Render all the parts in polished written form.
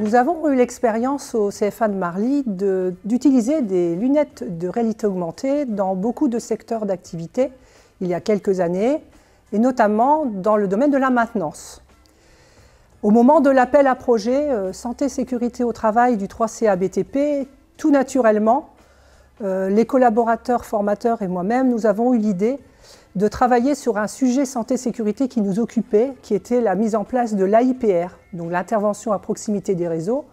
Nous avons eu l'expérience au CFA de Marly d'utiliser des lunettes de réalité augmentée dans beaucoup de secteurs d'activité il y a quelques années, et notamment dans le domaine de la maintenance. Au moment de l'appel à projet Santé Sécurité au Travail du 3CA BTP, tout naturellement, les collaborateurs, formateurs et moi-même, nous avons eu l'idée de travailler sur un sujet santé-sécurité qui nous occupait, qui était la mise en place de l'AIPR, donc l'intervention à proximité des réseaux,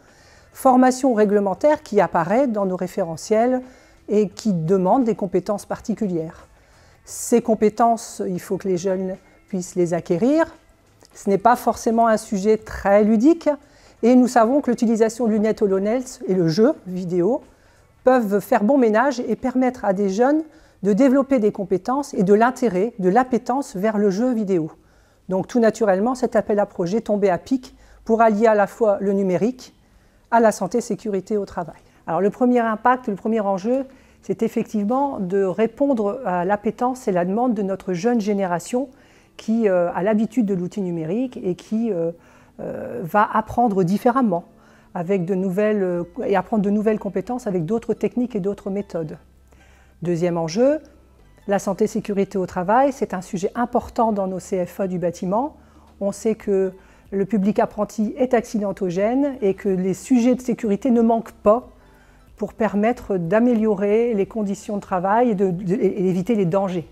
formation réglementaire qui apparaît dans nos référentiels et qui demande des compétences particulières. Ces compétences, il faut que les jeunes puissent les acquérir. Ce n'est pas forcément un sujet très ludique et nous savons que l'utilisation de lunettes HoloLens et le jeu vidéo peuvent faire bon ménage et permettre à des jeunes de développer des compétences et de l'intérêt, de l'appétence vers le jeu vidéo. Donc tout naturellement, cet appel à projet tombait à pic pour allier à la fois le numérique à la santé-sécurité au travail. Alors le premier impact, le premier enjeu, c'est effectivement de répondre à l'appétence et la demande de notre jeune génération qui a l'habitude de l'outil numérique et qui va apprendre différemment avec et apprendre de nouvelles compétences avec d'autres techniques et d'autres méthodes. Deuxième enjeu, la santé-sécurité au travail, c'est un sujet important dans nos CFA du bâtiment. On sait que le public apprenti est accidentogène et que les sujets de sécurité ne manquent pas pour permettre d'améliorer les conditions de travail et d'éviter les dangers.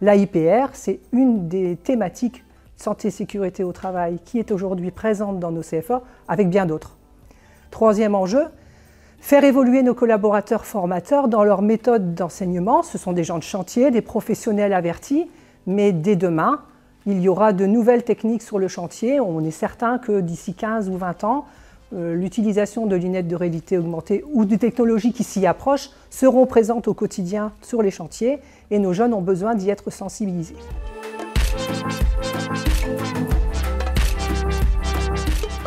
L'AIPR, c'est une des thématiques santé-sécurité au travail qui est aujourd'hui présente dans nos CFA avec bien d'autres. Troisième enjeu, faire évoluer nos collaborateurs formateurs dans leur méthode d'enseignement. Ce sont des gens de chantier, des professionnels avertis, mais dès demain, il y aura de nouvelles techniques sur le chantier. On est certain que d'ici 15 ou 20 ans, l'utilisation de lunettes de réalité augmentée ou de technologies qui s'y approchent seront présentes au quotidien sur les chantiers et nos jeunes ont besoin d'y être sensibilisés.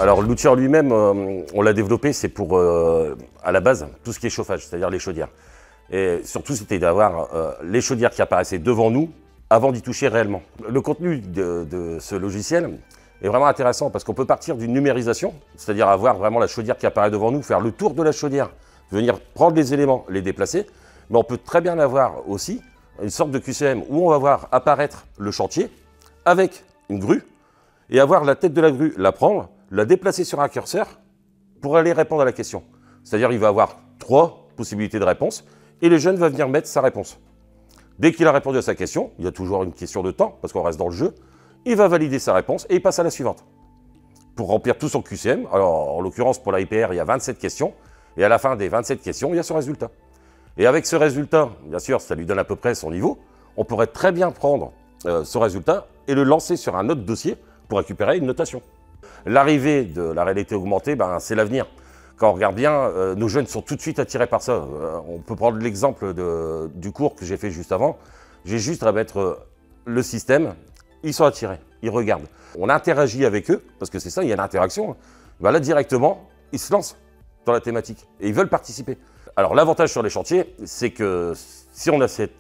Alors l'outil en lui-même, on l'a développé, c'est pour, à la base, tout ce qui est chauffage, c'est-à-dire les chaudières. Et surtout, c'était d'avoir les chaudières qui apparaissaient devant nous avant d'y toucher réellement. Le contenu de ce logiciel est vraiment intéressant parce qu'on peut partir d'une numérisation, c'est-à-dire avoir vraiment la chaudière qui apparaît devant nous, faire le tour de la chaudière, venir prendre les éléments, les déplacer. Mais on peut très bien avoir aussi une sorte de QCM où on va voir apparaître le chantier avec une grue et avoir la tête de la grue, la prendre, la déplacer sur un curseur pour aller répondre à la question. C'est-à-dire qu'il va avoir 3 possibilités de réponse et le jeune va venir mettre sa réponse. Dès qu'il a répondu à sa question, il y a toujours une question de temps parce qu'on reste dans le jeu, il va valider sa réponse et il passe à la suivante. Pour remplir tout son QCM, alors en l'occurrence pour l'AIPR, il y a 27 questions et à la fin des 27 questions, il y a son résultat. Et avec ce résultat, bien sûr, ça lui donne à peu près son niveau, on pourrait très bien prendre ce résultat et le lancer sur un autre dossier pour récupérer une notation. L'arrivée de la réalité augmentée, c'est l'avenir. Quand on regarde bien, nos jeunes sont tout de suite attirés par ça. On peut prendre l'exemple du cours que j'ai fait juste avant. J'ai juste à mettre le système, ils sont attirés, ils regardent. On interagit avec eux, parce que c'est ça, il y a l'interaction. Là, directement, ils se lancent dans la thématique et ils veulent participer. Alors l'avantage sur les chantiers, c'est que si on a ces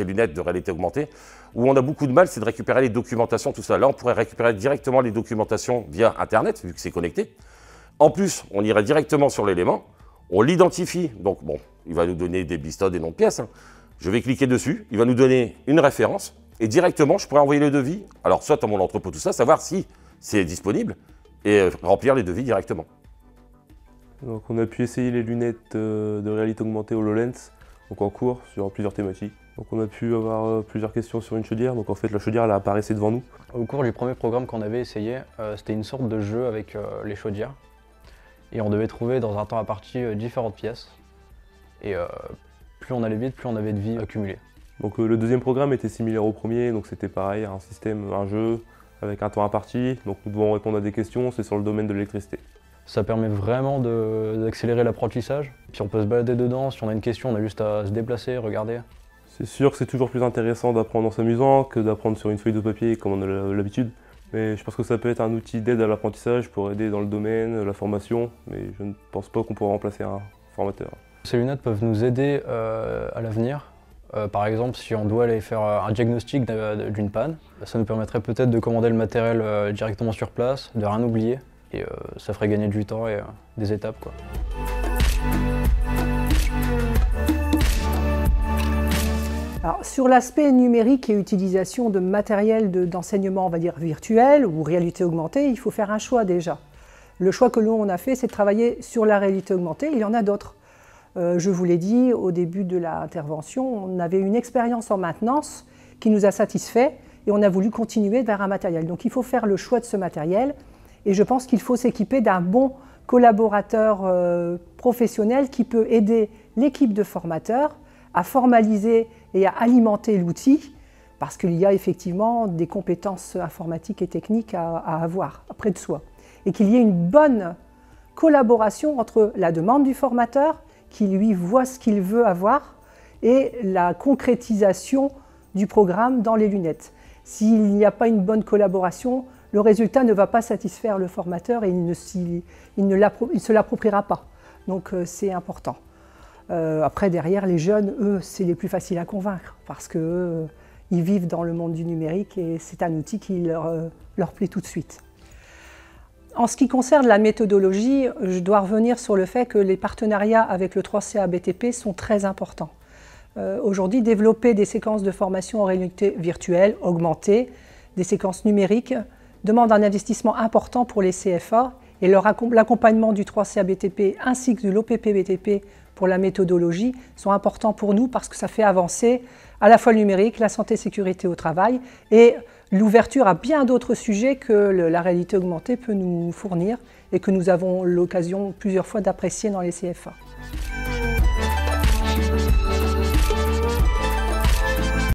lunettes de réalité augmentée, où on a beaucoup de mal, c'est de récupérer les documentations, tout ça. Là, on pourrait récupérer directement les documentations via Internet, vu que c'est connecté. En plus, on irait directement sur l'élément, on l'identifie. Donc bon, il va nous donner des bistodes, des noms de pièces. Je vais cliquer dessus, il va nous donner une référence, et directement, je pourrais envoyer le devis, alors soit à mon entrepôt, tout ça, savoir si c'est disponible, et remplir les devis directement. Donc on a pu essayer les lunettes de réalité augmentée HoloLens, donc en cours, sur plusieurs thématiques. Donc on a pu avoir plusieurs questions sur une chaudière, donc en fait la chaudière elle apparaissait devant nous. Au cours du premier programme qu'on avait essayé, c'était une sorte de jeu avec les chaudières. Et on devait trouver dans un temps imparti différentes pièces. Et plus on allait vite, plus on avait de vie accumulée. Donc le deuxième programme était similaire au premier, donc c'était pareil, un système, un jeu avec un temps imparti. Donc nous devons répondre à des questions, c'est sur le domaine de l'électricité. Ça permet vraiment d'accélérer l'apprentissage. Puis on peut se balader dedans, si on a une question, on a juste à se déplacer, regarder. C'est sûr que c'est toujours plus intéressant d'apprendre en s'amusant que d'apprendre sur une feuille de papier comme on a l'habitude. Mais je pense que ça peut être un outil d'aide à l'apprentissage pour aider dans le domaine, la formation, mais je ne pense pas qu'on pourra remplacer un formateur. Ces lunettes peuvent nous aider à l'avenir. Par exemple, si on doit aller faire un diagnostic d'une panne, ça nous permettrait peut-être de commander le matériel directement sur place, de rien oublier. Et ça ferait gagner du temps et des étapes, quoi. Alors, sur l'aspect numérique et utilisation de matériel d'enseignement, on va dire virtuel ou réalité augmentée, il faut faire un choix déjà. Le choix que l'on a fait, c'est de travailler sur la réalité augmentée. Il y en a d'autres. Je vous l'ai dit au début de l'intervention, on avait une expérience en maintenance qui nous a satisfait et on a voulu continuer vers un matériel. Donc il faut faire le choix de ce matériel et je pense qu'il faut s'équiper d'un bon collaborateur professionnel qui peut aider l'équipe de formateurs à formaliser et à alimenter l'outil parce qu'il y a effectivement des compétences informatiques et techniques à avoir près de soi. Et qu'il y ait une bonne collaboration entre la demande du formateur, qui lui voit ce qu'il veut avoir, et la concrétisation du programme dans les lunettes. S'il n'y a pas une bonne collaboration, le résultat ne va pas satisfaire le formateur et il ne se l'appropriera pas. Donc c'est important. Après, derrière, les jeunes, eux, c'est les plus faciles à convaincre parce qu'ils vivent dans le monde du numérique et c'est un outil qui leur plaît tout de suite. En ce qui concerne la méthodologie, je dois revenir sur le fait que les partenariats avec le 3CA BTP sont très importants. Aujourd'hui, développer des séquences de formation en réalité virtuelle, augmentée, des séquences numériques, demande un investissement important pour les CFA et l'accompagnement du 3CA BTP ainsi que de l'OPP BTP pour la méthodologie sont importants pour nous parce que ça fait avancer à la fois le numérique, la santé et sécurité au travail et l'ouverture à bien d'autres sujets que la réalité augmentée peut nous fournir et que nous avons l'occasion plusieurs fois d'apprécier dans les CFA.